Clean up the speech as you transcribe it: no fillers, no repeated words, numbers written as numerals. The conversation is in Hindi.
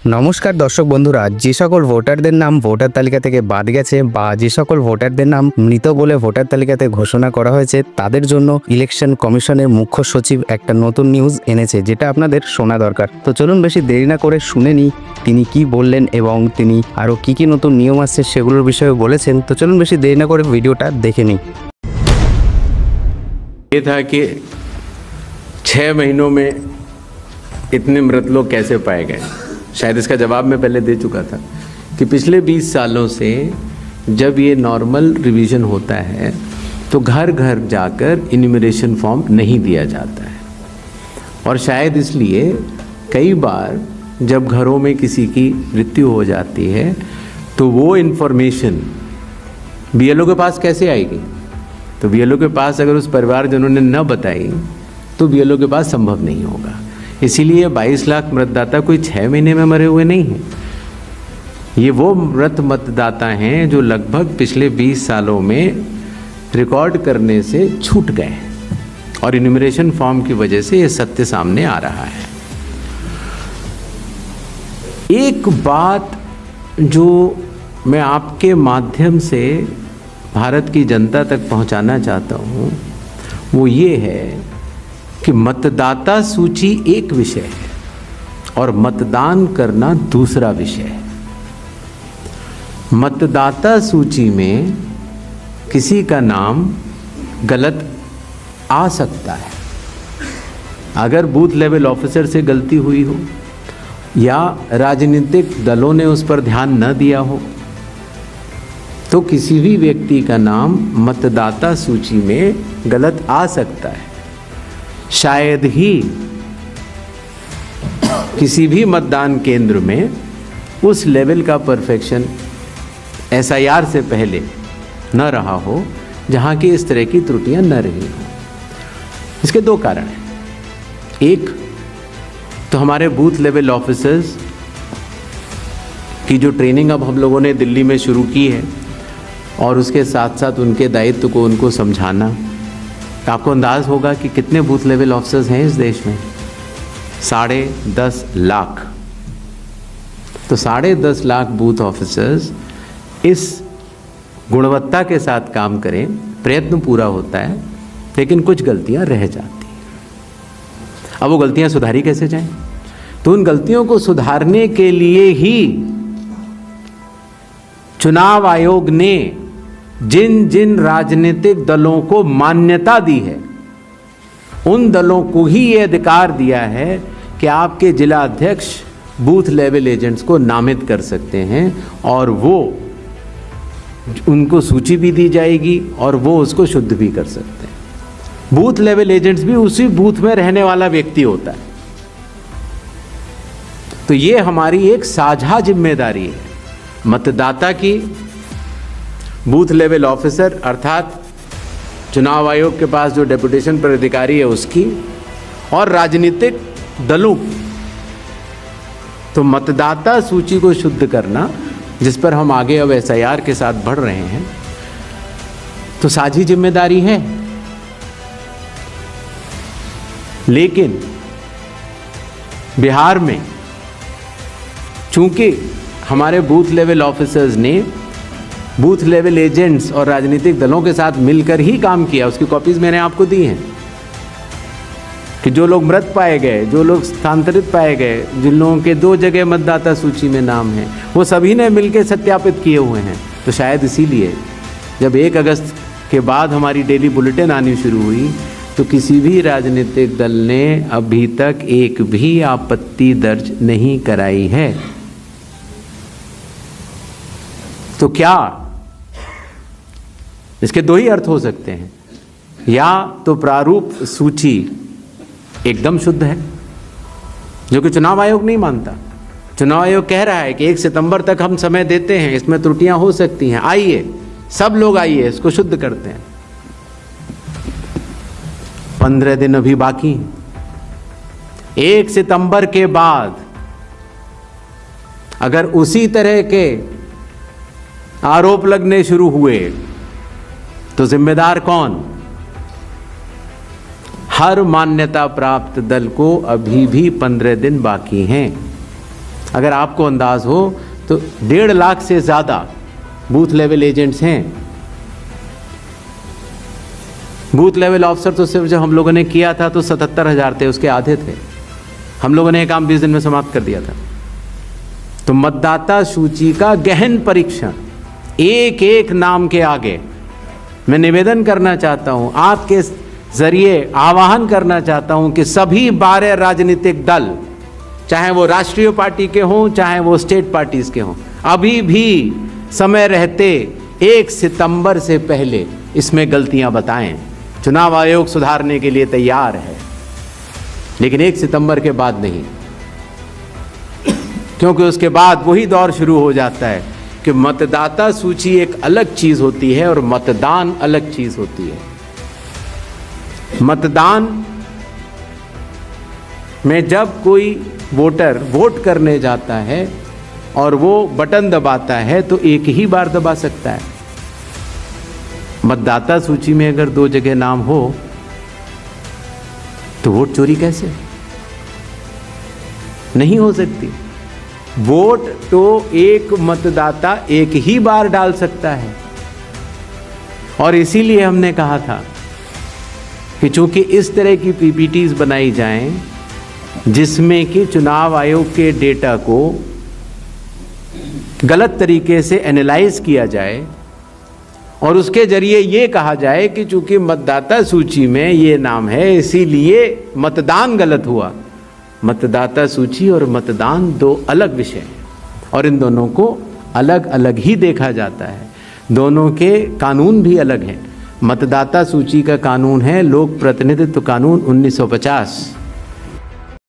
নমস্কার দর্শক বন্ধুরা, যে সকল ভোটারদের নাম ভোটার তালিকা থেকে বাদ গেছে বা যে সকল ভোটারদের নাম মৃত বলে ভোটার তালিকাতে ঘোষণা করা হয়েছে তাদের জন্য ইলেকশন কমিশনের মুখ্য সচিব একটা নতুন নিউজ এনেছে, যেটা আপনাদের শোনা দরকার। তো চলুন বেশি দেরি না করে শুনে নিই তিনি কি বললেন এবং তিনি আরও কি নতুন নিয়ম আসছে সেগুলোর বিষয়ে বলেছেন। তো চলুন বেশি দেরি না করে ভিডিওটা দেখে নিই। ये था कि 6 महीनों में इतने मृत लोग कैसे पाए गए। शायद इसका जवाब मैं पहले दे चुका था कि पिछले 20 सालों से जब ये नॉर्मल रिवीजन होता है तो घर घर जाकर इन्यूमरेशन फॉर्म नहीं दिया जाता है, और शायद इसलिए कई बार जब घरों में किसी की मृत्यु हो जाती है तो वो इन्फॉर्मेशन बीएलओ के पास कैसे आएगी। तो बीएलओ के पास अगर उस परिवारजनों ने न बताई तो बीएलओ के पास संभव नहीं होगा। इसीलिए 22 लाख मतदाता कोई 6 महीने में मरे हुए नहीं हैं। ये वो मृत मतदाता हैं जो लगभग पिछले 20 सालों में रिकॉर्ड करने से छूट गए, और इन्यूमरेशन फॉर्म की वजह से ये सत्य सामने आ रहा है। एक बात जो मैं आपके माध्यम से भारत की जनता तक पहुंचाना चाहता हूं वो ये है कि मतदाता सूची एक विषय है और मतदान करना दूसरा विषय है। मतदाता सूची में किसी का नाम गलत आ सकता है। अगर बूथ लेवल ऑफिसर से गलती हुई हो या राजनीतिक दलों ने उस पर ध्यान न दिया हो तो किसी भी व्यक्ति का नाम मतदाता सूची में गलत आ सकता है। शायद ही किसी भी मतदान केंद्र में उस लेवल का परफेक्शन एसआईआर से पहले न रहा हो जहां की इस तरह की त्रुटियां न रही हो। इसके दो कारण हैं। एक तो हमारे बूथ लेवल ऑफिसर्स की जो ट्रेनिंग अब हम लोगों ने दिल्ली में शुरू की है, और उसके साथ साथ उनके दायित्व को उनको समझाना। आपको अंदाज़ होगा कि कितने बूथ लेवल ऑफिसर्स हैं इस देश में, 10.5 लाख। तो 10.5 लाख बूथ ऑफिसर्स इस गुणवत्ता के साथ काम करें, प्रयत्न पूरा होता है, लेकिन कुछ गलतियां रह जाती हैं। अब वो गलतियां सुधारी कैसे जाएं? तो उन गलतियों को सुधारने के लिए ही चुनाव आयोग ने जिन जिन राजनीतिक दलों को मान्यता दी है उन दलों को ही ये अधिकार दिया है कि आपके जिला अध्यक्ष बूथ लेवल एजेंट्स को नामित कर सकते हैं, और वो उनको सूची भी दी जाएगी और वो उसको शुद्ध भी कर सकते हैं। बूथ लेवल एजेंट्स भी उसी बूथ में रहने वाला व्यक्ति होता है। तो ये हमारी एक साझा जिम्मेदारी है, मतदाता की, बूथ लेवल ऑफिसर अर्थात चुनाव आयोग के पास जो डेपुटेशन पर अधिकारी है उसकी, और राजनीतिक दलों की। तो मतदाता सूची को शुद्ध करना, जिस पर हम आगे अब एसआईआर के साथ बढ़ रहे हैं, तो साझी जिम्मेदारी है। लेकिन बिहार में चूंकि हमारे बूथ लेवल ऑफिसर्स ने बूथ लेवल एजेंट्स और राजनीतिक दलों के साथ मिलकर ही काम किया, उसकी कॉपीज मैंने आपको दी हैं कि जो लोग मृत पाए गए, जो लोग स्थानांतरित पाए गए, जिन लोगों के 2 जगह मतदाता सूची में नाम है, वो सभी ने मिलकर सत्यापित किए हुए हैं। तो शायद इसीलिए जब 1 अगस्त के बाद हमारी डेली बुलेटिन आनी शुरू हुई तो किसी भी राजनीतिक दल ने अभी तक एक भी आपत्ति दर्ज नहीं कराई है। तो क्या इसके 2 ही अर्थ हो सकते हैं, या तो प्रारूप सूची एकदम शुद्ध है, जो कि चुनाव आयोग नहीं मानता। चुनाव आयोग कह रहा है कि 1 सितंबर तक हम समय देते हैं, इसमें त्रुटियां हो सकती हैं, आइए सब लोग आइए इसको शुद्ध करते हैं। 15 दिन अभी बाकी। 1 सितंबर के बाद अगर उसी तरह के आरोप लगने शुरू हुए तो जिम्मेदार कौन? हर मान्यता प्राप्त दल को अभी भी 15 दिन बाकी हैं। अगर आपको अंदाज हो तो 1.5 लाख से ज़्यादा बूथ लेवल एजेंट्स हैं। बूथ लेवल ऑफिसर तो सिर्फ जब हम लोगों ने किया था तो 77,000 थे, उसके आधे थे। हम लोगों ने ये काम 20 दिन में समाप्त कर दिया था। तो मतदाता सूची का गहन परीक्षण, एक एक नाम के आगे मैं निवेदन करना चाहता हूं, आपके जरिए आह्वान करना चाहता हूं कि सभी 12 राजनीतिक दल, चाहे वो राष्ट्रीय पार्टी के हों चाहे वो स्टेट पार्टीज के हों, अभी भी समय रहते 1 सितंबर से पहले इसमें गलतियां बताएं। चुनाव आयोग सुधारने के लिए तैयार है, लेकिन 1 सितंबर के बाद नहीं, क्योंकि उसके बाद वही दौर शुरू हो जाता है कि मतदाता सूची एक अलग चीज होती है और मतदान अलग चीज होती है। मतदान में जब कोई वोटर वोट करने जाता है और वो बटन दबाता है तो एक ही बार दबा सकता है। मतदाता सूची में अगर 2 जगह नाम हो तो वोट चोरी कैसे? नहीं हो सकती। वोट तो एक मतदाता एक ही बार डाल सकता है, और इसीलिए हमने कहा था कि चूंकि इस तरह की पीपीटीज बनाई जाएं जिसमें कि चुनाव आयोग के डेटा को गलत तरीके से एनालाइज किया जाए और उसके जरिए ये कहा जाए कि चूंकि मतदाता सूची में ये नाम है इसीलिए मतदान गलत हुआ। मतदाता सूची और मतदान 2 अलग विषय हैं और इन दोनों को अलग अलग ही देखा जाता है। दोनों के कानून भी अलग हैं। मतदाता सूची का कानून है लोक प्रतिनिधित्व कानून 1950,